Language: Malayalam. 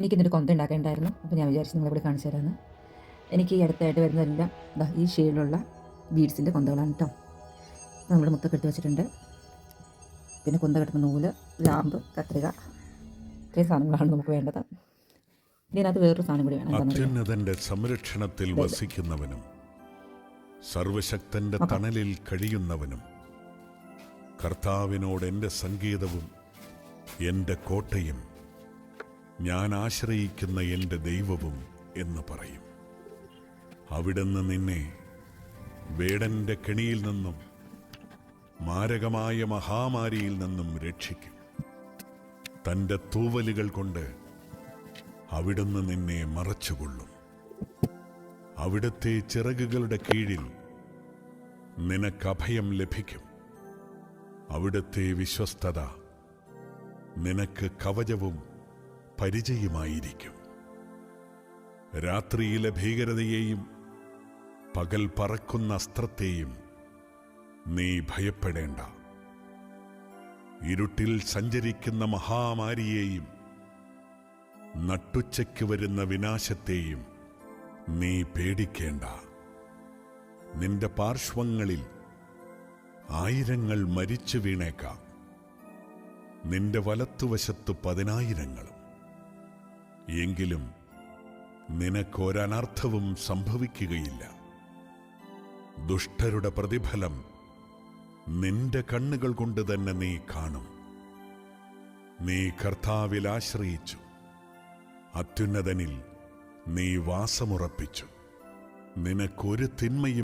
എനിക്കിന്നൊരു കൊന്ത ഉണ്ടാക്കേണ്ടായിരുന്നു. അപ്പോൾ ഞാൻ വിചാരിച്ചു നിങ്ങളിവിടെ കാണിച്ചു തരാമെന്ന്. എനിക്ക് ഈ അടുത്തായിട്ട് വരുന്നതെല്ലാം ഈ ഷെയ്ഡിലുള്ള ബീഡ്സിൻ്റെ കൊന്തകളാണ് കേട്ടോ. അപ്പോൾ നമ്മൾ മുത്തൊക്കെ എടുത്ത് വെച്ചിട്ടുണ്ട്. പിന്നെ കൊന്ത കെട്ടുന്ന നൂല്, ലാമ്പ്, കത്രിക, ഇത്രയും സാധനങ്ങളാണ് നമുക്ക് വേണ്ടത്. ഇതിനകത്ത് വേറൊരു സാധനം കൂടി വേണം. അത്യുന്നതന്റെ സംരക്ഷണത്തിൽ വസിക്കുന്നവനും സർവശക്തന്റെ തണലിൽ കഴിയുന്നവനും കർത്താവിനോട് എൻ്റെ സങ്കേതവും എൻ്റെ കോട്ടയും ഞാൻ ആശ്രയിക്കുന്ന എൻ്റെ ദൈവവും എന്ന് പറയും. അവിടുന്ന് നിന്നെ വേടന്റെ കെണിയിൽ നിന്നും മാരകമായ മഹാമാരിയിൽ നിന്നും രക്ഷിക്കും. തൻ്റെ തൂവലുകൾ കൊണ്ട് അവിടുന്ന് നിന്നെ മറച്ചുകൊള്ളും. അവിടുത്തെ ചിറകുകളുടെ കീഴിൽ നിനക്ക് അഭയം ലഭിക്കും. അവിടുത്തെ വിശ്വസ്തത നിനക്ക് കവചവും പരിചയമായിരിക്കും. രാത്രിയിലെ ഭീകരതയെയും പകൽ പറക്കുന്ന അസ്ത്രത്തെയും നീ ഭയപ്പെടേണ്ട. ഇരുട്ടിൽ സഞ്ചരിക്കുന്ന മഹാമാരിയെയും നട്ടുച്ചയ്ക്ക് വരുന്ന വിനാശത്തെയും നീ പേടിക്കേണ്ട. നിന്റെ പാർശ്വങ്ങളിൽ 1000 മരിച്ചു വീണേക്കാം, നിന്റെ വലത്തുവശത്ത് 10,000. എങ്കിലും നിനക്കൊരനർത്ഥവും സംഭവിക്കുകയില്ല. ദുഷ്ടരുടെ പ്രതിഫലം നിന്റെ കണ്ണുകൾ കൊണ്ട് തന്നെ നീ കാണും. നീ കർത്താവിൽ ആശ്രയിച്ചു, അത്യുന്നതനിൽ നീ വാസമുറപ്പിച്ചു. നിനക്കൊരു തിന്മയും